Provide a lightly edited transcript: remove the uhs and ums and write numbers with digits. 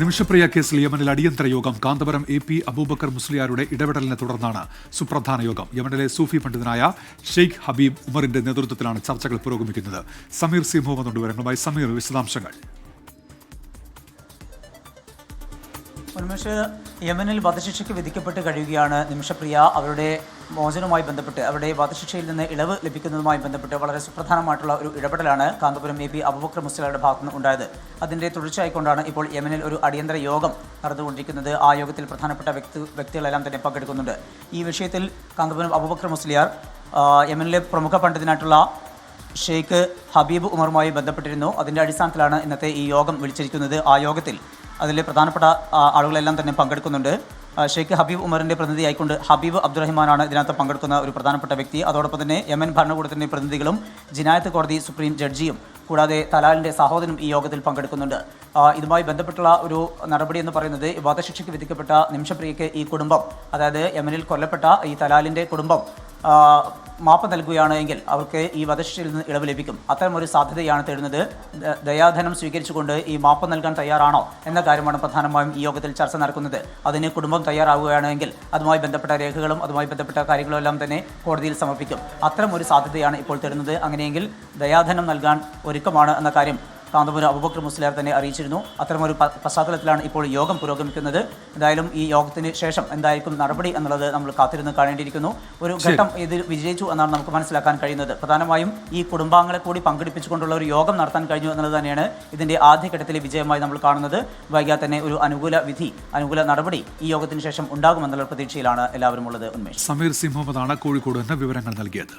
നിമിഷപ്രിയ കേസിൽ യമനിൽ അടിയന്തര യോഗം. കാന്തപുരം AP അബൂബക്കർ മുസ്ലിയാരുടെ ഇടപെടലിനെ തുടർന്നാണ് സുപ്രധാന യോഗം. യമനിലെ സൂഫി പണ്ഡിതനായ ഷെയ്ഖ് ഹബീബ് ഉമറിന്റെ നേതൃത്വത്തിലാണ് ചർച്ചകൾ പുരോഗമിക്കുന്നത്. സമീർ സി മുഹമ്മദ് വിവരങ്ങളുമായി. സമീർ, വിശദാംശങ്ങൾ. യമനിൽ വധശിക്ഷയ്ക്ക് വിധിക്കപ്പെട്ട് കഴിയുകയാണ് നിമിഷപ്രിയ. അവരുടെ മോചനവുമായി ബന്ധപ്പെട്ട്, അവരുടെ വധശിക്ഷയിൽ നിന്ന് ഇളവ് ലഭിക്കുന്നതുമായി ബന്ധപ്പെട്ട് വളരെ സുപ്രധാനമായിട്ടുള്ള ഒരു ഇടപെടലാണ് കാന്തപുരം AP അബൂബക്കർ മുസ്ലിയാരുടെ ഭാഗത്തുനിന്ന് ഉണ്ടായത്. അതിൻ്റെ തുടർച്ചയായിക്കൊണ്ടാണ് ഇപ്പോൾ യമനിൽ ഒരു അടിയന്തര യോഗം നടന്നുകൊണ്ടിരിക്കുന്നത്. ആ യോഗത്തിൽ പ്രധാനപ്പെട്ട വ്യക്തികളെല്ലാം തന്നെ പങ്കെടുക്കുന്നുണ്ട്. ഈ വിഷയത്തിൽ കാന്തപുരം അബൂബക്കർ മുസ്ലിയാർ യമനിലെ പ്രമുഖ പണ്ഡിതനായിട്ടുള്ള ഷെയ്ഖ് ഹബീബ് ഉമറുമായി ബന്ധപ്പെട്ടിരുന്നു. അതിൻ്റെ അടിസ്ഥാനത്തിലാണ് ഇന്നത്തെ ഈ യോഗം വിളിച്ചിരിക്കുന്നത്. ആ യോഗത്തിൽ അതിലെ പ്രധാനപ്പെട്ട ആളുകളെല്ലാം തന്നെ പങ്കെടുക്കുന്നുണ്ട്. ഷെയ്ഖ് ഹബീബ് ഉമറിൻ്റെ പ്രതിനിധിയായിക്കൊണ്ട് ഹബീബ് അബ്ദുറഹിമാനാണ് ഇതിനകത്ത് പങ്കെടുക്കുന്ന ഒരു പ്രധാനപ്പെട്ട വ്യക്തി. അതോടൊപ്പം തന്നെ യമൻ ഭരണകൂടത്തിൻ്റെ പ്രതിനിധികളും ജിനായത്ത് കോടതി സുപ്രീം ജഡ്ജിയും കൂടാതെ തലാലിൻ്റെ സഹോദരനും ഈ യോഗത്തിൽ പങ്കെടുക്കുന്നുണ്ട്. ഇതുമായി ബന്ധപ്പെട്ടുള്ള ഒരു നടപടി എന്ന് പറയുന്നത്, വധശിക്ഷയ്ക്ക് വിധിക്കപ്പെട്ട നിമിഷപ്രിയയ്ക്ക് ഈ കുടുംബം, അതായത് യമനിൽ കൊല്ലപ്പെട്ട ഈ തലാലിൻ്റെ കുടുംബം മാപ്പ് നൽകുകയാണ് എങ്കിൽ അവർക്ക് ഈ വധശിക്ഷയിൽ നിന്ന് ഇളവ് ലഭിക്കും. അത്തരമൊരു സാധ്യതയാണ് തേടുന്നത്. ദയാധനം സ്വീകരിച്ചുകൊണ്ട് ഈ മാപ്പ് നൽകാൻ തയ്യാറാണോ എന്ന കാര്യമാണ് പ്രധാനമായും ഈ യോഗത്തിൽ ചർച്ച നടക്കുന്നത്. അതിന് കുടുംബം തയ്യാറാവുകയാണെങ്കിൽ അതുമായി ബന്ധപ്പെട്ട രേഖകളും അതുമായി ബന്ധപ്പെട്ട കാര്യങ്ങളും എല്ലാം തന്നെ കോടതിയിൽ സമർപ്പിക്കും. അത്തരമൊരു സാധ്യതയാണ് ഇപ്പോൾ തേടുന്നത്. അങ്ങനെയെങ്കിൽ ദയാധനം നൽകാൻ ഒരുക്കമാണ് എന്ന കാര്യം കാന്തപുരം അബൂബക്കർ മുസ്ലിയാർ തന്നെ അറിയിച്ചിരുന്നു. അത്തരമൊരു പശ്ചാത്തലത്തിലാണ് ഇപ്പോൾ യോഗം പുരോഗമിക്കുന്നത്. എന്തായാലും ഈ യോഗത്തിന് ശേഷം എന്തായിരിക്കും നടപടി എന്നുള്ളത് നമ്മൾ കാത്തിരുന്ന് കാണേണ്ടിയിരിക്കുന്നു. ഒരു ഘട്ടം ഇതിൽ വിജയിച്ചു എന്നാണ് നമുക്ക് മനസ്സിലാക്കാൻ കഴിയുന്നത്. പ്രധാനമായും ഈ കുടുംബാംഗങ്ങളെ കൂടി പങ്കെടുപ്പിച്ചുകൊണ്ടുള്ള ഒരു യോഗം നടത്താൻ കഴിഞ്ഞു എന്നുള്ളത് തന്നെയാണ് ഇതിൻ്റെ ആദ്യഘട്ടത്തിലെ വിജയമായി നമ്മൾ കാണുന്നത്. വൈകാതെ തന്നെ ഒരു അനുകൂല നടപടി ഈ യോഗത്തിന് ശേഷം ഉണ്ടാകുമെന്നുള്ള പ്രതീക്ഷയിലാണ് എല്ലാവരും ഉള്ളത്. ഉന്മേഷ്. സമീർ സി മുഹമ്മദാണ് കോഴിക്കോട് നിന്ന് വിവരങ്ങൾ നൽകിയത്.